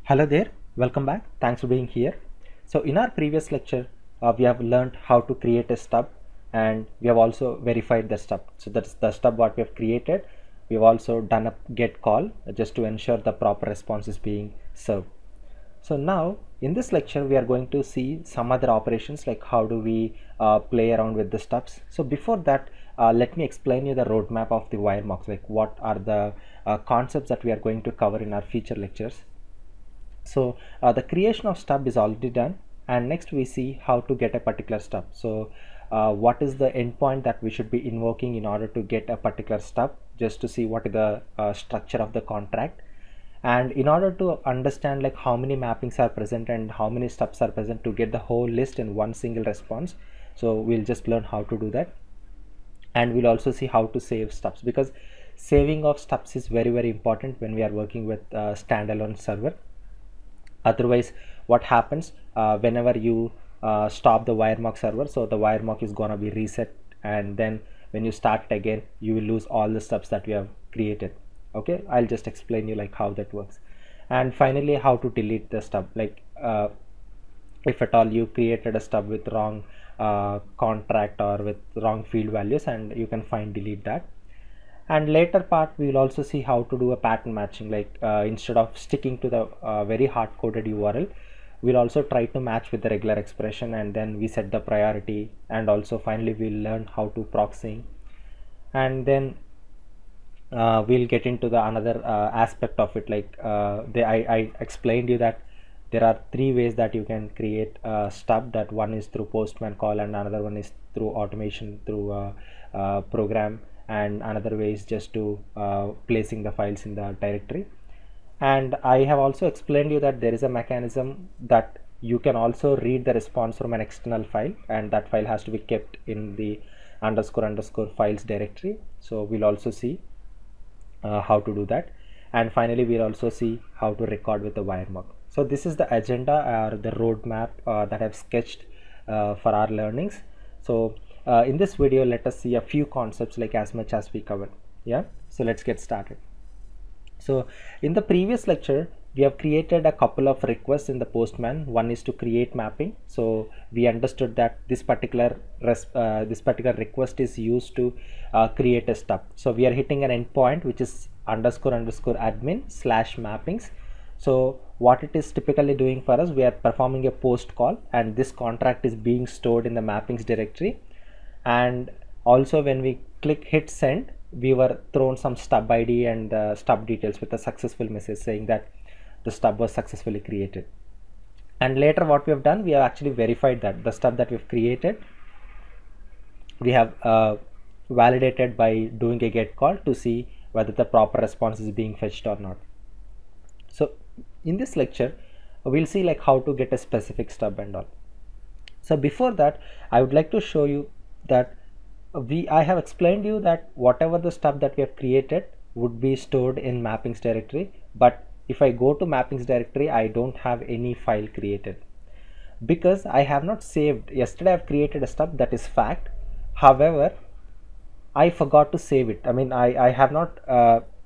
Hello there, welcome back. Thanks for being here. So in our previous lecture, we have learned how to create a stub and we have also verified the stub. So that's the stub what we have created. We have also done a get call just to ensure the proper response is being served. So now in this lecture, we are going to see some other operations like how do we play around with the stubs. So before that, let me explain you the roadmap of the wire mocks, like what are the concepts that we are going to cover in our future lectures. So the creation of stub is already done, and next we see how to get a particular stub. So what is the endpoint that we should be invoking in order to get a particular stub, just to see what is the structure of the contract. And in order to understand like how many mappings are present and how many stubs are present to get the whole list in one single response, so we'll just learn how to do that. And we'll also see how to save stubs, because saving of stubs is very important when we are working with standalone server. Otherwise what happens whenever you stop the wiremock server, so the wiremock is gonna be reset, and then when you start it again you will lose all the stubs that we have created. Okay, I'll just explain you like how that works. And finally, how to delete the stub, like if at all you created a stub with wrong contract or with wrong field values, and you can find delete that. And later part we will also see how to do a pattern matching, like instead of sticking to the very hard coded URL, we'll also try to match with the regular expression, and then we set the priority, and also finally we'll learn how to proxying. And then we'll get into the another aspect of it, like I explained you that there are three ways that you can create a stub. That one is through postman call, and another one is through automation through program, and another way is just to placing the files in the directory. And I have also explained you that there is a mechanism that you can also read the response from an external file, and that file has to be kept in the __ files directory. So we'll also see how to do that. And finally we'll also see how to record with the wiremock. So this is the agenda or the roadmap that I've sketched for our learnings. So in this video, let us see a few concepts, like as much as we cover. Yeah, so let's get started. So in the previous lecture we have created a couple of requests in the postman. One is to create mapping. So we understood that this particular request is used to create a stub. So we are hitting an endpoint which is __admin/mappings. So what it is typically doing for us, we are performing a post call, and this contract is being stored in the mappings directory. And also when we hit send, we were thrown some stub ID and the stub details with a successful message saying that the stub was successfully created. And later what we have done, we have actually verified that the stub that we've created, we have validated by doing a get call to see whether the proper response is being fetched or not. So in this lecture we'll see like how to get a specific stub and all. So before that, I would like to show you that I have explained you that whatever the stub that we have created would be stored in mappings directory, but if I go to mappings directory, I don't have any file created because I have not saved. Yesterday I've created a stub, that is fact. However, I forgot to save it. I mean, I have not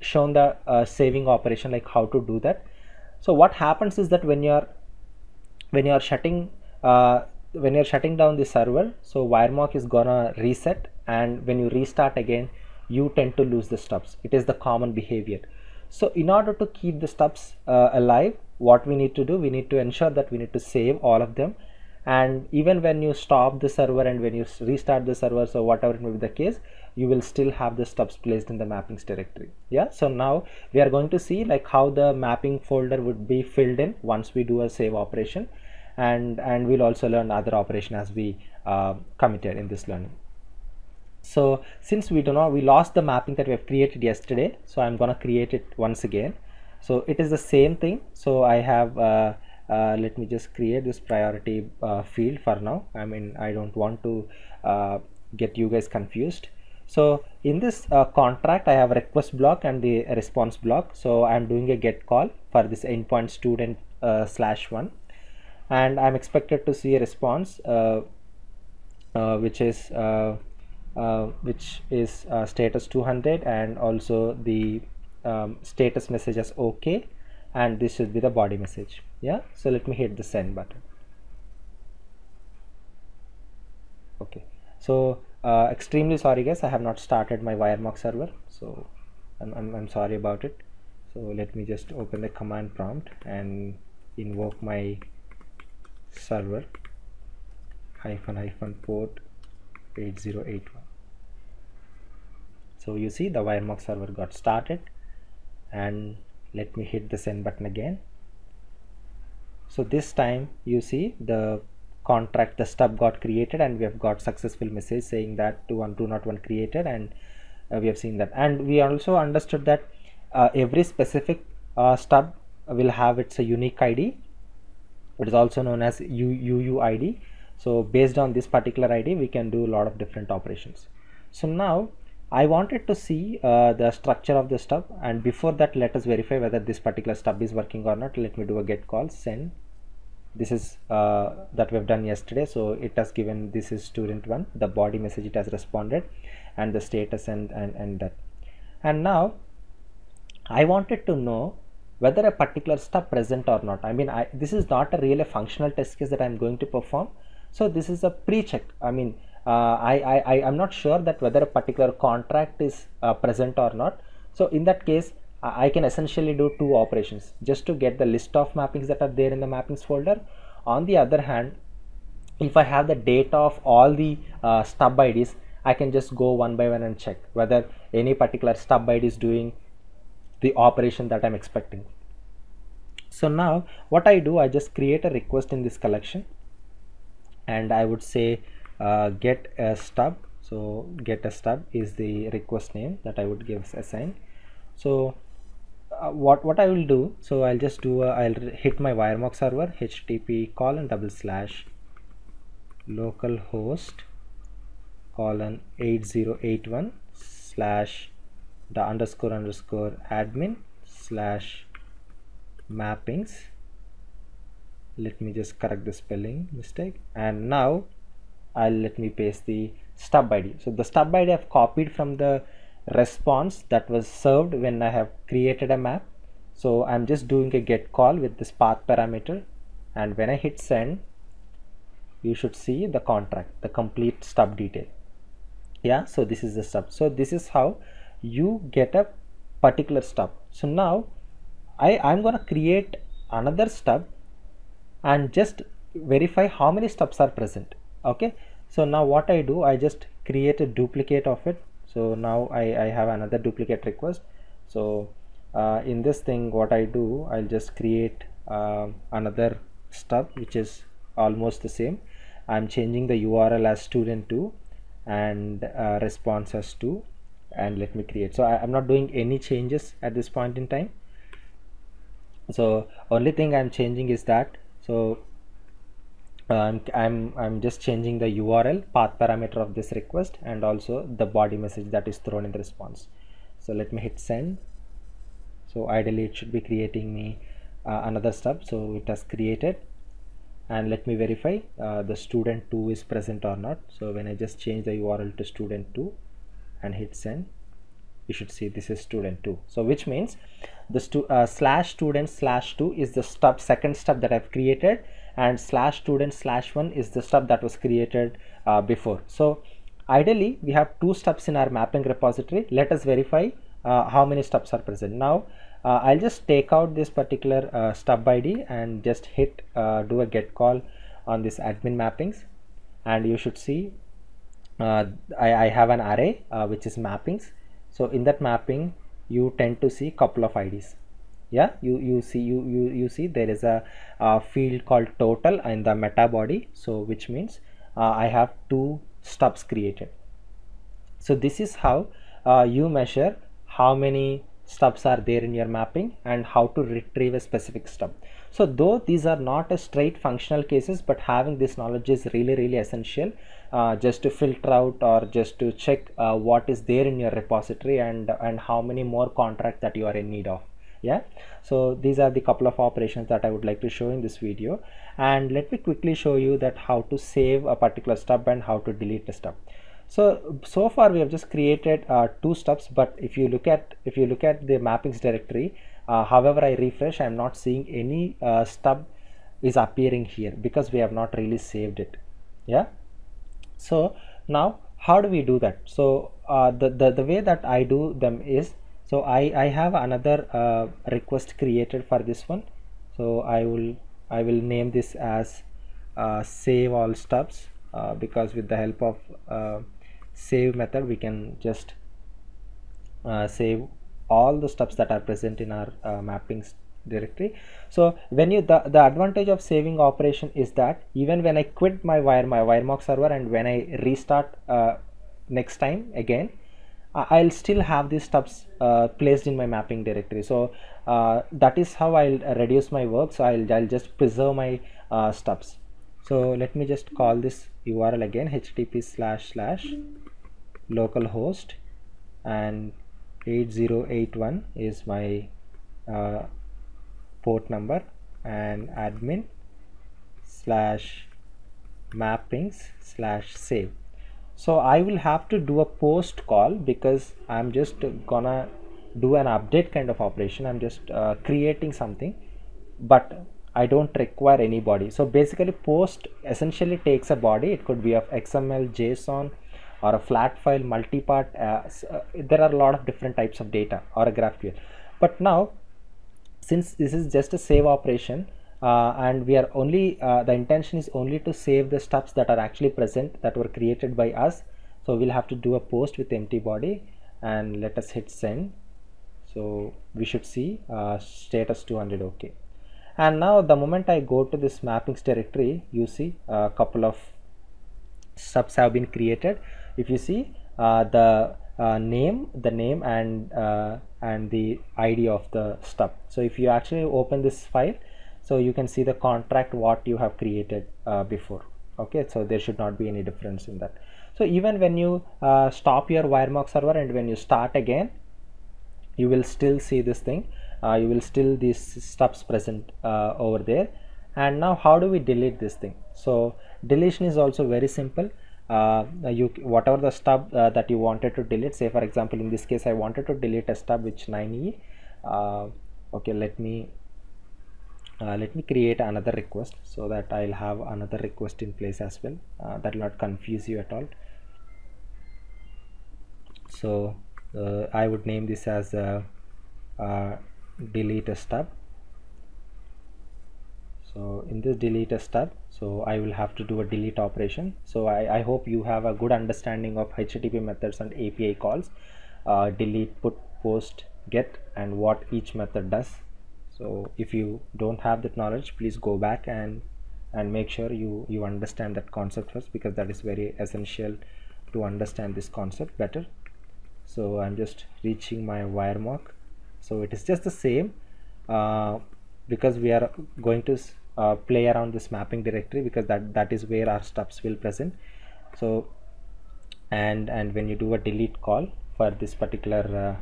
shown the saving operation, like how to do that. So what happens is that when you're shutting down the server, so wiremock is gonna reset, and when you restart again you tend to lose the stubs. It is the common behavior. So in order to keep the stubs alive, what we need to do, we need to ensure that we need to save all of them. And even when you stop the server and when you restart the server, so whatever it may be the case, you will still have the stubs placed in the mappings directory. Yeah, so now we are going to see like how the mapping folder would be filled in once we do a save operation, and we'll also learn other operation as we committed in this learning. So since we lost the mapping that we have created yesterday, so I'm gonna create it once again. So it is the same thing. So I have let me just create this priority field for now. I mean, I don't want to get you guys confused. So in this contract I have a request block and the response block. So I'm doing a get call for this endpoint student /1, and I'm expected to see a response which is status 200, and also the status message as OK, and this should be the body message. Yeah, so let me hit the send button. Okay, so extremely sorry guys, I have not started my Wiremock server, so I'm sorry about it. So let me just open the command prompt and invoke my server -- port 8081. So you see the Wiremock server got started, and let me hit the send button again. So this time you see the contract, the stub got created, and we have got successful message saying that 21201 created, and we have seen that. And we also understood that every specific stub will have its a unique ID. It is also known as UUID. So based on this particular ID, we can do a lot of different operations. So now I wanted to see the structure of the stub, and before that let us verify whether this particular stub is working or not. Let me do a get call send. This is that we have done yesterday, so it has given this is student1, the body message it has responded, and the status and that. And now I wanted to know whether a particular stub present or not. I mean, this is not a really functional test case that I'm going to perform, so this is a pre-check. I mean, I'm not sure that whether a particular contract is present or not. So in that case, I can essentially do two operations just to get the list of mappings that are there in the mappings folder. On the other hand, if I have the data of all the stub IDs, I can just go one by one and check whether any particular stub ID is doing the operation that I'm expecting. So now what I do, I just create a request in this collection, and I would say get a stub. So get a stub is the request name that I would give assign. So what I will do, so I'll just do I'll hit my Wiremock server http:// localhost 8081 / the __admin / mappings. Let me just correct the spelling mistake, and now let me paste the stub ID. So the stub ID I've copied from the response that was served when I have created a map. So I'm just doing a get call with this path parameter, and when I hit send, you should see the contract, the complete stub detail. Yeah, so this is the stub. So this is how you get a particular stub. So now I'm gonna create another stub and just verify how many stubs are present. Okay, so now what I do, I just create a duplicate of it. So now I have another duplicate request. So in this thing, what I do, I'll just create another stub which is almost the same. I'm changing the URL as student2 and response as 2, and let me create. So I'm not doing any changes at this point in time. So only thing I'm changing is that, so I'm just changing the URL path parameter of this request and also the body message that is thrown in the response. So let me hit send. So ideally it should be creating me another stub. So it has created, and let me verify the student2 is present or not. So when I just change the URL to student2 and hit send, you should see this is student2. So which means the /student/2 is the stub, second stub that I've created, and /student/1 is the stub that was created before. So ideally we have two stubs in our mapping repository. Let us verify how many stubs are present. Now I'll just take out this particular stub ID and just hit do a get call on this admin mappings, and you should see I have an array which is mappings. So in that mapping you tend to see couple of IDs. Yeah, you see there is a field called total in the meta body, so which means I have two stubs created. So this is how you measure how many stubs are there in your mapping and how to retrieve a specific stub. So though these are not a straight functional cases, but having this knowledge is really essential just to filter out or just to check what is there in your repository and how many more contracts that you are in need of. Yeah, so these are the couple of operations that I would like to show in this video, and let me quickly show you that how to save a particular stub and how to delete a stub. So far we have just created two stubs, but if you look at the mappings directory, however I refresh, I'm not seeing any stub is appearing here because we have not really saved it. Yeah. So now how do we do that? So the way that I do them is, so I have another request created for this one. So I will name this as save all stubs, because with the help of save method we can just save all the stubs that are present in our mappings directory. So when you the advantage of saving operation is that even when I quit my WireMock server and when I restart next time again, I'll still have these stubs placed in my mapping directory. So that is how I'll reduce my work. So I'll just preserve my stubs. So let me just call this URL again, http://localhost, and 8081 is my port number, and admin/mappings/save. So I will have to do a post call because I'm just gonna do an update kind of operation. I'm just creating something, but I don't require any body. So basically post essentially takes a body. It could be of XML, JSON, or a flat file, multi-part. There are a lot of different types of data, or a GraphQL. But now, since this is just a save operation, and we are only the intention is only to save the stubs that are actually present, that were created by us. So we'll have to do a post with empty body, and let us hit send. So we should see status 200. Okay. And now the moment I go to this mappings directory, you see a couple of stubs have been created. If you see the name and the ID of the stub. So if you actually open this file, so you can see the contract what you have created before. Okay, so there should not be any difference in that. So even when you stop your WireMock server and when you start again, you will still see this thing. You will still these stubs present over there. And now how do we delete this thing? So deletion is also very simple. Whatever the stub that you wanted to delete, say for example in this case I wanted to delete a stub which 9e. Okay, let me create another request so that I'll have another request in place as well. That will not confuse you at all. So I would name this as delete a stub. So in this delete a stub, so I will have to do a delete operation. So I hope you have a good understanding of HTTP methods and API calls, delete, put, post, get, and what each method does. So if you don't have that knowledge, please go back and make sure you understand that concept first, because that is very essential to understand this concept better. So I'm just reaching my WireMock. So it is just the same, because we are going to play around this mapping directory, because that is where our stubs will present. So and when you do a delete call for this particular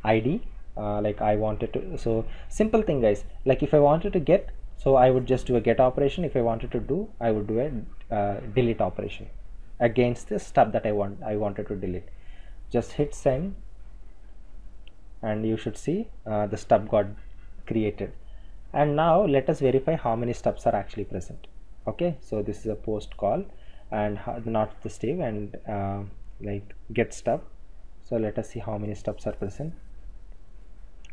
ID, like I wanted to, so simple thing guys, like if I wanted to get, so I would just do a get operation. If I wanted to do, I would do a delete operation against the stub that I wanted to delete. Just hit send, and you should see the stub got created. And now let us verify how many stubs are actually present. Okay, so this is a post call and not the stave, and like get stub. So let us see how many stubs are present.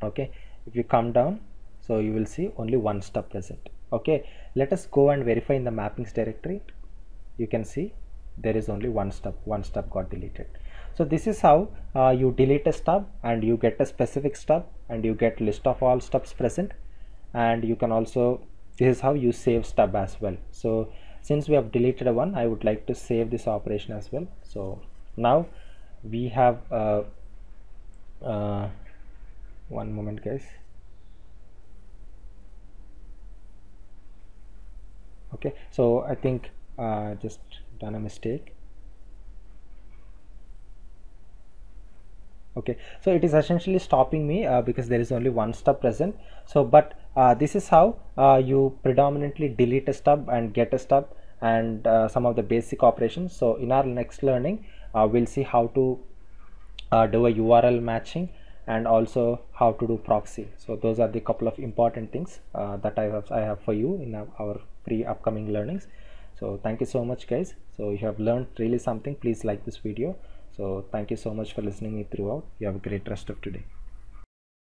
Okay, if you come down, so you will see only one stub present. Okay, let us go and verify in the mappings directory. You can see there is only one stub got deleted. So this is how you delete a stub and you get a specific stub and you get list of all stubs present. And you can also, this is how you save stub as well. So since we have deleted one, I would like to save this operation as well. So now we have one moment guys. Okay, so I think just done a mistake. Okay, so it is essentially stopping me because there is only one stub present. So but this is how you predominantly delete a stub and get a stub, and some of the basic operations. So in our next learning we'll see how to do a URL matching and also how to do proxy. So those are the couple of important things that I have for you in our upcoming learnings. So thank you so much, guys. So you have learned really something. Please like this video. So thank you so much for listening me throughout. You have a great rest of today.